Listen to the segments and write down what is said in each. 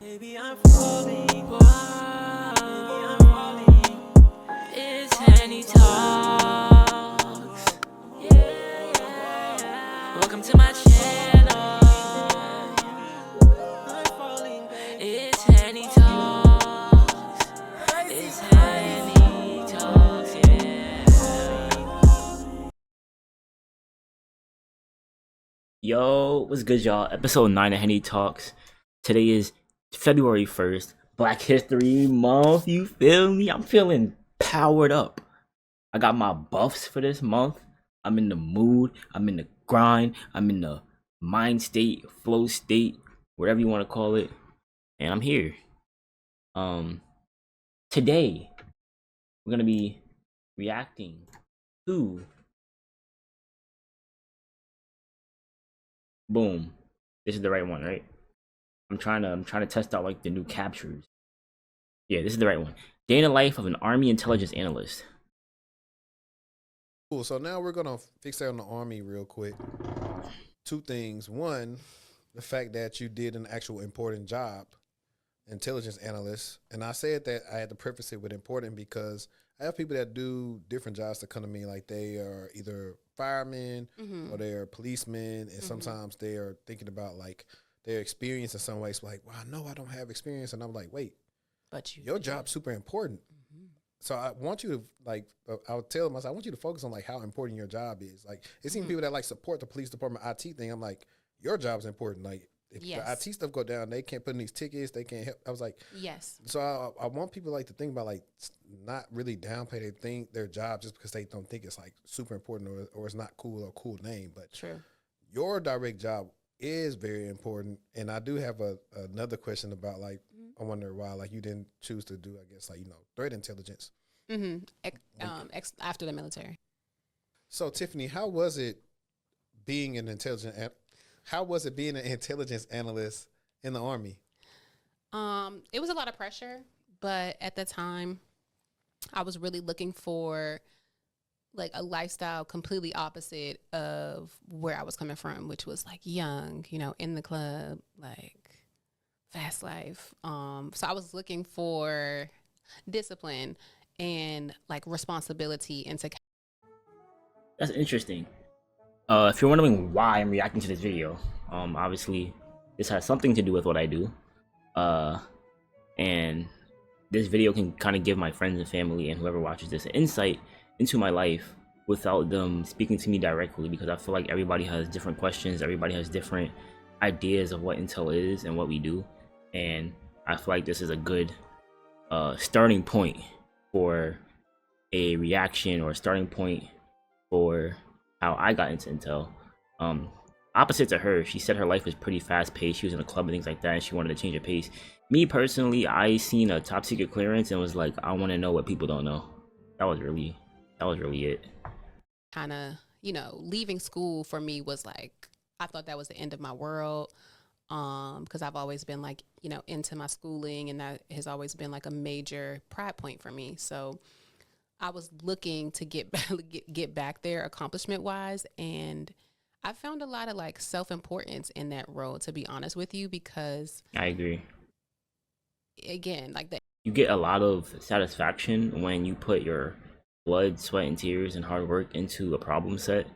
Maybe I'm falling, boy. Maybe I'm falling. It's Henny Talks. Yeah, yeah. Welcome to my channel. I'm falling, baby. It's Henny Talks. It's Henny Talks, yeah. Yo, what's good, y'all? Episode 9 of Henny Talks. Today is February 1st, Black History Month. You feel me? I'm feeling powered up. I got my buffs for this month. I'm in the mood. I'm in the grind. I'm in the mind state, flow state, whatever you want to call it. And I'm here. Today, we're going to be reacting to boom. This is the right one, right? I'm trying to test out like the new captures. Yeah, this is the right one. Day in the life of an Army intelligence analyst. Cool. So now we're gonna fixate on the Army real quick. Two things. One, the fact that you did an actual important job, intelligence analyst. And I said that I had to preface it with important because I have people that do different jobs that come to me like they are either firemen or they're policemen, and sometimes they are thinking about like their experience in some ways. Like, well, I know I don't have experience, and I'm like, wait, but your job's super important. So I want you to like, I'll tell them, I want you to focus on like how important your job is. Like, it's even people that like support the police department IT thing. I'm like, your job's important. Like, if the IT stuff go down, they can't put in these tickets. They can't help. I was like, yes. So I want people like to think about like not really downplay their job just because they don't think it's like super important or it's not cool or a cool name. But True. your direct job is very important. And I do have another question about like, I wonder why like you didn't choose to do, I guess, like, threat intelligence. After the military. So Tiffany, how was it being an intelligence analyst in the Army? It was a lot of pressure, but at the time I was really looking for like a lifestyle completely opposite of where I was coming from, which was like young, in the club, like fast life. So I was looking for discipline and like responsibility and to. That's interesting. If you're wondering why I'm reacting to this video, obviously this has something to do with what I do. And this video can kind of give my friends and family and whoever watches this an insight into my life without them speaking to me directly, because I feel like everybody has different questions, everybody has different ideas of what intel is and what we do, and I feel like this is a good starting point for a reaction or a starting point for how I got into intel. Opposite to her, she said her life was pretty fast paced. She was in a club and things like that, and she wanted to change her pace. Me personally, I seen a top secret clearance and was like, I want to know what people don't know. That was really it. Kind of, leaving school for me was like, I thought that was the end of my world. Because I've always been like, into my schooling, and that has always been like a major pride point for me. So I was looking to get back there accomplishment wise. And I found a lot of like self-importance in that role, to be honest with you, because I agree. Again, like that. You get a lot of satisfaction when you put your blood, sweat, and tears and hard work into a problem set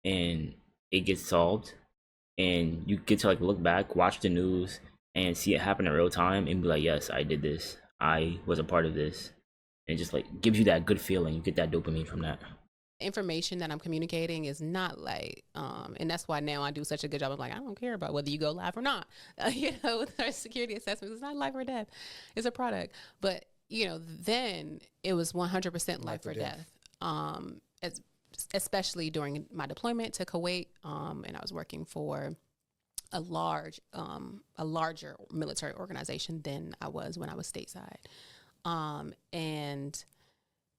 and it gets solved, and you get to like look back, watch the news, and see it happen in real time and be like, yes, I did this, I was a part of this, and it just like gives you that good feeling. You get that dopamine from that. Information that I'm communicating is not like, and that's why now I do such a good job. I'm like, I don't care about whether you go live or not. With our security assessments, it's not life or death; it's a product. But then it was 100% life or death. Especially during my deployment to Kuwait, and I was working for a larger military organization than I was when I was stateside, and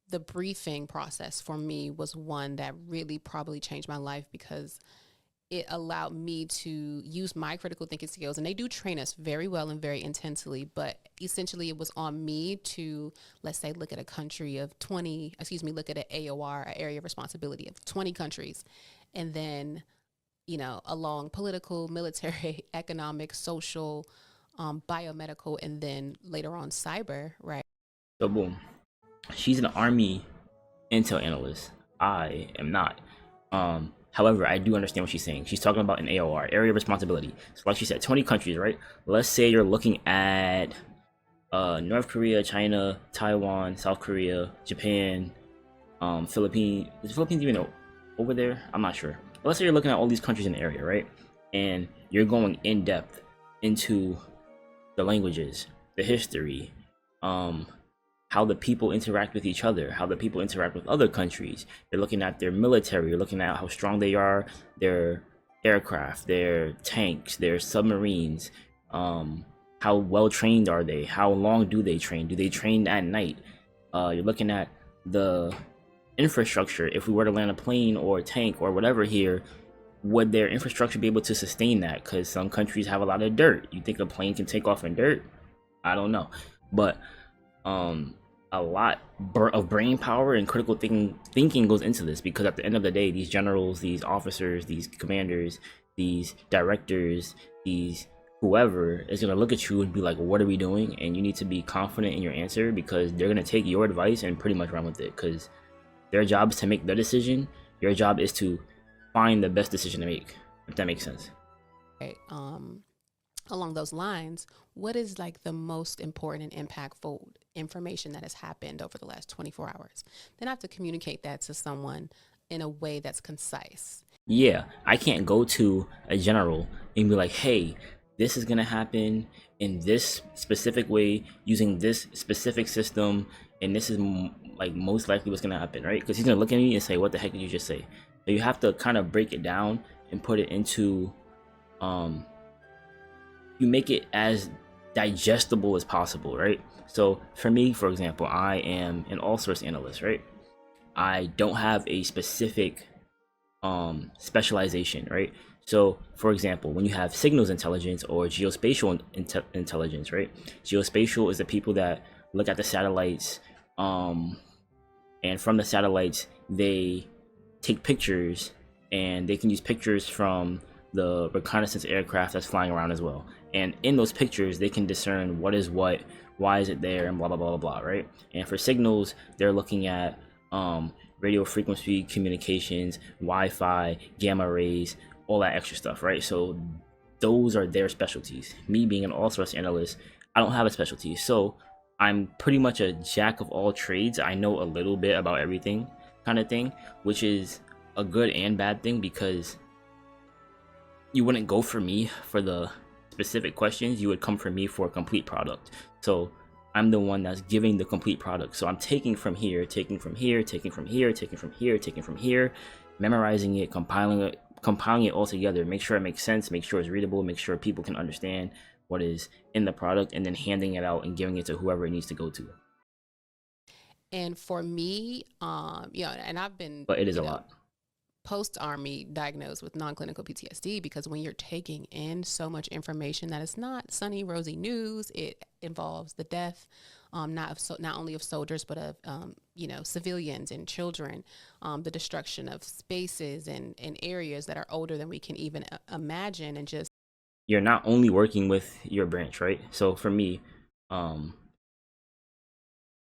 the briefing process for me was one that really probably changed my life, because it allowed me to use my critical thinking skills. And they do train us very well and very intensely, but essentially it was on me to, let's say, look at a country of look at an AOR, an area of responsibility of 20 countries. And then, along political, military, economic, social, biomedical, and then later on cyber, right? So boom, she's an Army intel analyst. I am not. However, I do understand what she's saying. She's talking about an AOR, area of responsibility. So like she said, 20 countries, right? Let's say you're looking at North Korea, China, Taiwan, South Korea, Japan, Philippines. Is the Philippines even over there? I'm not sure. But let's say you're looking at all these countries in the area, right? And you're going in depth into the languages, the history, how the people interact with each other, how the people interact with other countries. You're looking at their military, you're looking at how strong they are, their aircraft, their tanks, their submarines, how well trained are they, how long do they train at night. You're looking at the infrastructure. If we were to land a plane or a tank or whatever here, would their infrastructure be able to sustain that? Because some countries have a lot of dirt. You think a plane can take off in dirt? I don't know. But a lot of brain power and critical thinking goes into this, because at the end of the day, these generals, these officers, these commanders, these directors, these whoever is going to look at you and be like, what are we doing? And you need to be confident in your answer, because they're going to take your advice and pretty much run with it, because their job is to make the decision. Your job is to find the best decision to make, if that makes sense. Right. Along those lines, what is like the most important and impactful information that has happened over the last 24 hours? Then I have to communicate that to someone in a way that's concise. Yeah, I can't go to a general and be like, hey, this is going to happen in this specific way using this specific system, and this is like most likely what's going to happen, right? Because he's going to look at me and say, what the heck did you just say? So you have to kind of break it down and put it into you make it as digestible as possible, right? So for me, for example, I am an all source analyst, right? I don't have a specific specialization, right? So for example, when you have signals intelligence or geospatial intelligence, right? Geospatial is the people that look at the satellites, and from the satellites they take pictures, and they can use pictures from the reconnaissance aircraft that's flying around as well. And in those pictures, they can discern what is what, why is it there, and blah, blah, blah, blah, right? And for signals, they're looking at radio frequency communications, Wi-Fi, gamma rays, all that extra stuff, right? So those are their specialties. Me being an all-source analyst, I don't have a specialty. So I'm pretty much a jack of all trades. I know a little bit about everything kind of thing, which is a good and bad thing, because you wouldn't go for me for the specific questions, you would come for me for a complete product. So I'm the one that's giving the complete product. So I'm taking from here, taking from here, taking from here, taking from here, taking from here, memorizing it, compiling it all together, make sure it makes sense, make sure it's readable, make sure people can understand what is in the product, and then handing it out and giving it to whoever it needs to go to. And for me, and I've been, but it is a lot. Post-Army diagnosed with non-clinical PTSD, because when you're taking in so much information that is not sunny, rosy news, it involves the death, not only of soldiers, but of, civilians and children, the destruction of spaces and areas that are older than we can even imagine. And just, you're not only working with your branch, right? So for me,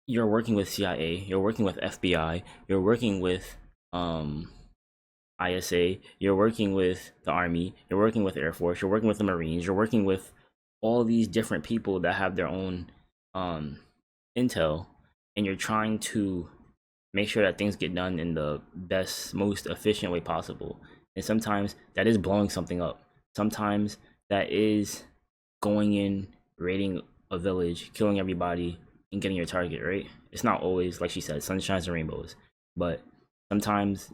you're working with CIA, you're working with FBI, you're working with ISA, you're working with the Army, you're working with Air Force, you're working with the Marines, you're working with all these different people that have their own intel, and you're trying to make sure that things get done in the best, most efficient way possible. And sometimes that is blowing something up. Sometimes that is going in, raiding a village, killing everybody, and getting your target, right? It's not always, like she said, sunshines and rainbows. But sometimes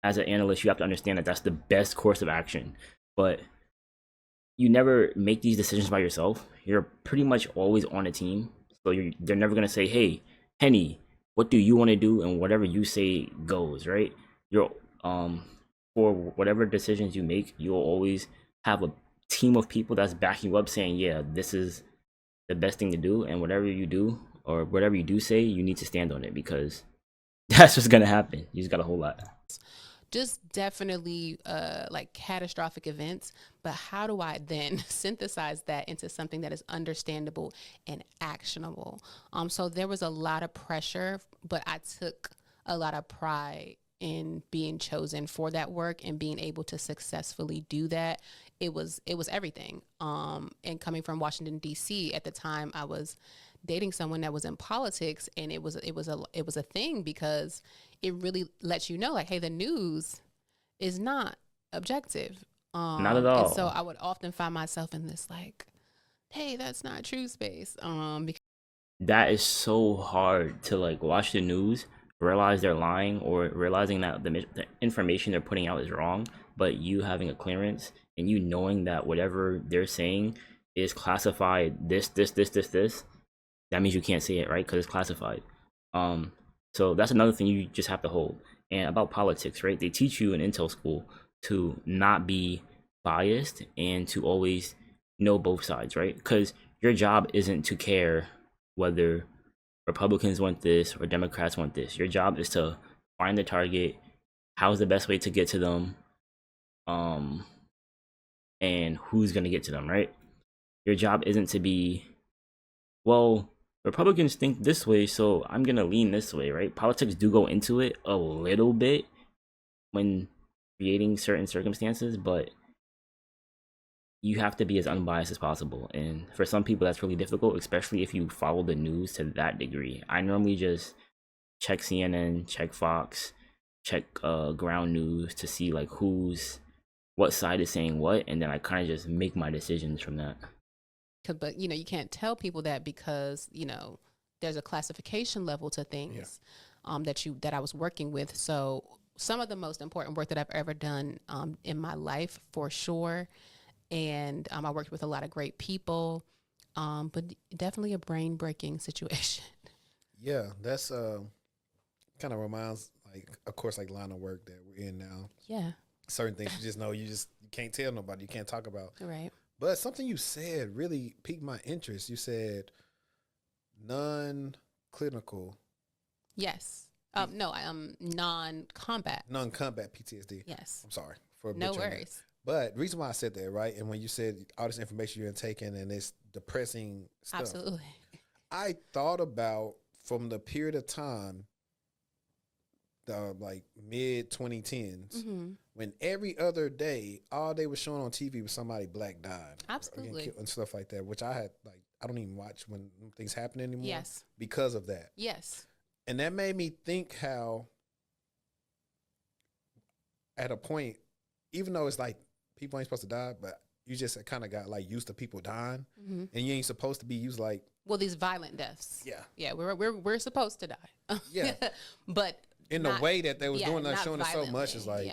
as an analyst, you have to understand that that's the best course of action. But you never make these decisions by yourself. You're pretty much always on a team. So they're never going to say, hey, Henny, what do you want to do? And whatever you say goes, right? You're for whatever decisions you make, you'll always have a team of people that's backing you up, saying, yeah, this is the best thing to do. And whatever you do, or whatever you do say, you need to stand on it, because that's what's going to happen. You just got a whole lot. just definitely like catastrophic events. But how do I then synthesize that into something that is understandable and actionable? So there was a lot of pressure, but I took a lot of pride in being chosen for that work and being able to successfully do that. It was everything. And coming from Washington D.C. at the time, I was dating someone that was in politics, and it was a thing because it really lets you know, like, hey, the news is not objective. Not at all. And so I would often find myself in this like, hey, that's not true space. Because That is so hard to like watch the news, realize they're lying, or realizing that the information they're putting out is wrong, but you having a clearance and you knowing that whatever they're saying is classified this, that means you can't say it, right? Because it's classified. So that's another thing you just have to hold. And about politics, right? They teach you in intel school to not be biased and to always know both sides, right? Because your job isn't to care whether Republicans want this or Democrats want this. Your job is to find the target, how's the best way to get to them, and who's gonna get to them, right? Your job isn't to be, well, Republicans think this way, so I'm gonna lean this way, right? Politics do go into it a little bit when creating certain circumstances, but you have to be as unbiased as possible. And for some people, that's really difficult, especially if you follow the news to that degree. I normally just check CNN, check Fox, check ground news to see like what side is saying what, and then I kind of just make my decisions from that. but you can't tell people that because there's a classification level to things that I was working with. So some of the most important work that I've ever done in my life, for sure. And I worked with a lot of great people, but definitely a brain breaking situation. Yeah, that's kind of reminds, like, of course, like line of work that we're in now. Yeah. Certain things you just know you can't tell nobody, you can't talk about. Right. But something you said really piqued my interest. You said non-clinical. Yes. No, non-combat. Non-combat PTSD. Yes. I'm sorry for No butchering that. worries. But the reason why I said that, right, and when you said all this information you're taking and this depressing stuff, Absolutely. I thought about from the period of time, the like mid 2010s, when every other day, all they were showing on TV was somebody black died, Absolutely, and stuff like that, which I don't even watch when things happen anymore. Yes, because of that. Yes, and that made me think how, at a point, even though it's like people ain't supposed to die, but you just kind of got like used to people dying, and you ain't supposed to be used like, well, these violent deaths. Yeah, we're supposed to die. Yeah, but in the way that they was doing that, showing it so violently. much, is like,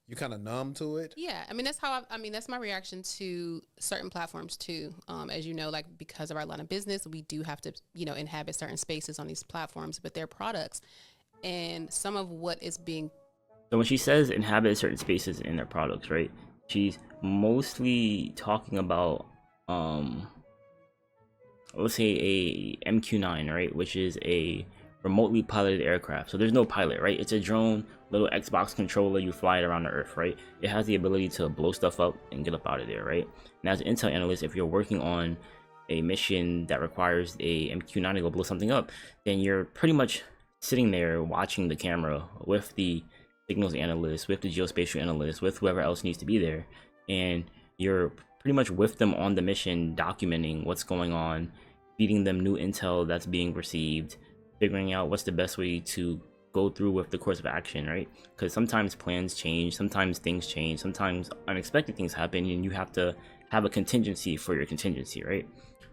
you kind of numb to it. Yeah, I mean that's how that's my reaction to certain platforms too. As you know, like because of our line of business, we do have to inhabit certain spaces on these platforms with their products, and some of what is being. So when she says inhabit certain spaces in their products, right? She's mostly talking about let's say a MQ-9, right, which is a remotely piloted aircraft. So there's no pilot, right? It's a drone, little Xbox controller, you fly it around the earth, right? It has the ability to blow stuff up and get up out of there, right? And as an intel analyst, if you're working on a mission that requires a MQ-9 to go blow something up, then you're pretty much sitting there watching the camera with the signals analyst, with the geospatial analyst, with whoever else needs to be there, and you're pretty much with them on the mission, documenting what's going on, feeding them new intel that's being received, figuring out what's the best way to go through with the course of action, right? Because sometimes plans change, sometimes things change, sometimes unexpected things happen, and you have to have a contingency for your contingency, right?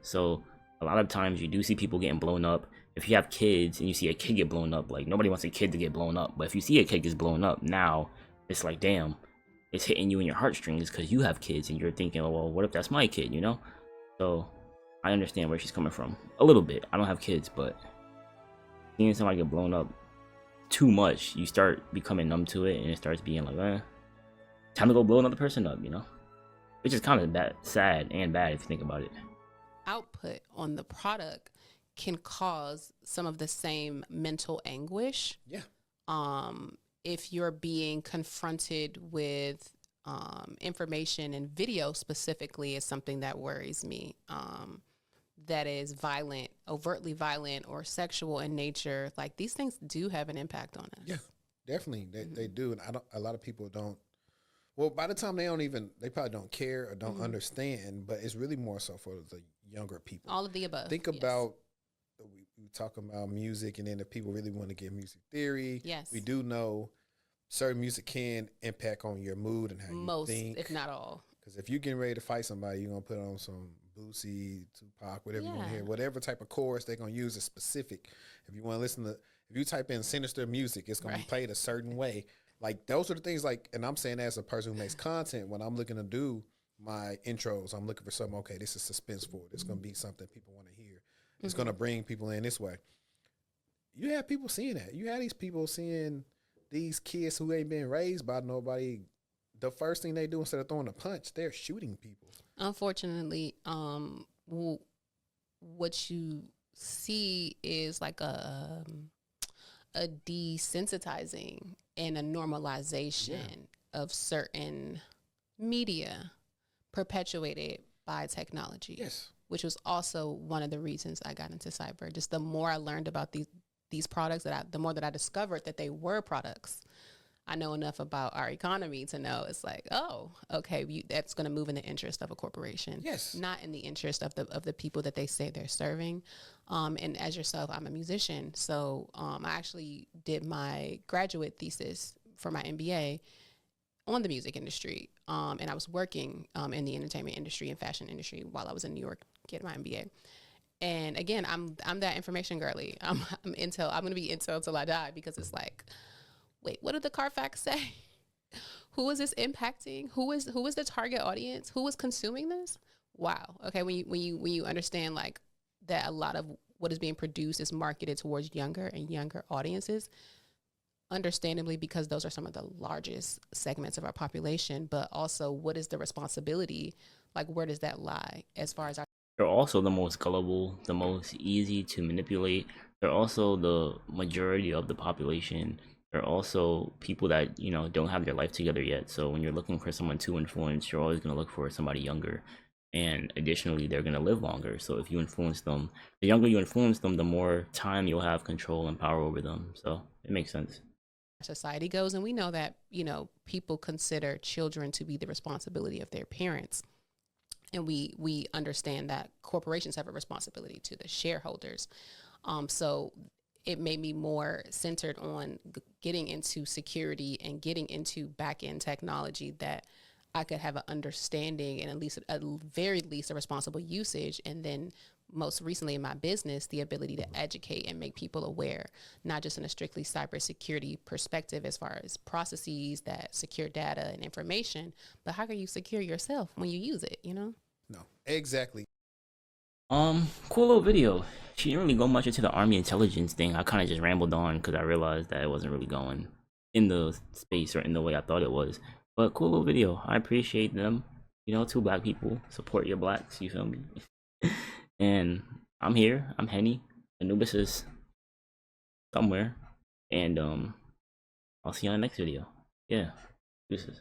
So a lot of times you do see people getting blown up. If you have kids and you see a kid get blown up, like nobody wants a kid to get blown up, but if you see a kid gets blown up, now it's like, damn, it's hitting you in your heartstrings because you have kids and you're thinking, well, what if that's my kid, you know? So I understand where she's coming from a little bit. I don't have kids, but seeing somebody get blown up too much, you start becoming numb to it, and it starts being like, time to go blow another person up, you know? Which is kind of sad and bad if you think about it. Output on the product can cause some of the same mental anguish. Yeah. if you're being confronted with information and video specifically is something that worries me. That is violent, overtly violent, or sexual in nature. Like, these things do have an impact on us. Yeah, definitely they do, and a lot of people don't. Well, by the time they probably don't care or don't understand, but it's really more so for the younger people. All of the above. Think about, we talking about music, and then if people really want to get music theory, Yes. we do know certain music can impact on your mood and how most, you think. if not all. Because if you're getting ready to fight somebody, you're going to put on some Boosie, Tupac, whatever you want to hear. Whatever type of chorus they're going to use is specific. If you want to listen to, if you type in sinister music, it's going to be played a certain way. Like, those are the things, like, and I'm saying as a person who makes content, when I'm looking to do my intros, I'm looking for something, okay, this is suspenseful. It's going to be something people want to hear. It's going to bring people in this way. You have people seeing that. You have these people seeing these kids who ain't been raised by nobody. The first thing they do instead of throwing a punch, they're shooting people. Unfortunately, what you see is like a desensitizing and a normalization of certain media perpetuated by technology. Yes. Which was also one of the reasons I got into cyber. Just the more I learned about these products, the more that I discovered that they were products. I know enough about our economy to know it's like, oh, okay, that's going to move in the interest of a corporation. Yes. Not in the interest of the people that they say they're serving. And as yourself, I'm a musician. So I actually did my graduate thesis for my MBA on the music industry. And I was working in the entertainment industry and fashion industry while I was in New York getting my MBA. And again, I'm that information girly. I'm Intel. I'm going to be Intel till I die, because it's like, wait, what did the Carfax say? Who is this impacting? Who is the target audience? Who is consuming this? Wow. Okay, when you understand like that a lot of what is being produced is marketed towards younger and younger audiences, understandably, because those are some of the largest segments of our population, but also what is the responsibility? Like, where does that lie as far as our... They're also the most gullible, the most easy to manipulate. They're also the majority of the population. They're also people that, you know, don't have their life together yet. So when you're looking for someone to influence, you're always going to look for somebody younger. And additionally, they're going to live longer. So if you influence them, the younger you influence them, the more time you'll have control and power over them. So it makes sense. Society goes, and we know that, you know, people consider children to be the responsibility of their parents. And we understand that corporations have a responsibility to the shareholders. So it made me more centered on getting into security and getting into back-end technology, that I could have an understanding and at very least a responsible usage. And then most recently in my business, the ability to educate and make people aware, not just in a strictly cybersecurity perspective as far as processes that secure data and information, but how can you secure yourself when you use it, you know? No, exactly. Cool little video. She didn't really go much into the army intelligence thing. I kind of just rambled on because I realized that it wasn't really going in the space or in the way I thought it was. But cool little video. I appreciate them. You know, 2 black people. Support your blacks, you feel me? And I'm here. I'm Henny. Anubis is somewhere. And I'll see you on the next video. Yeah. Deuces.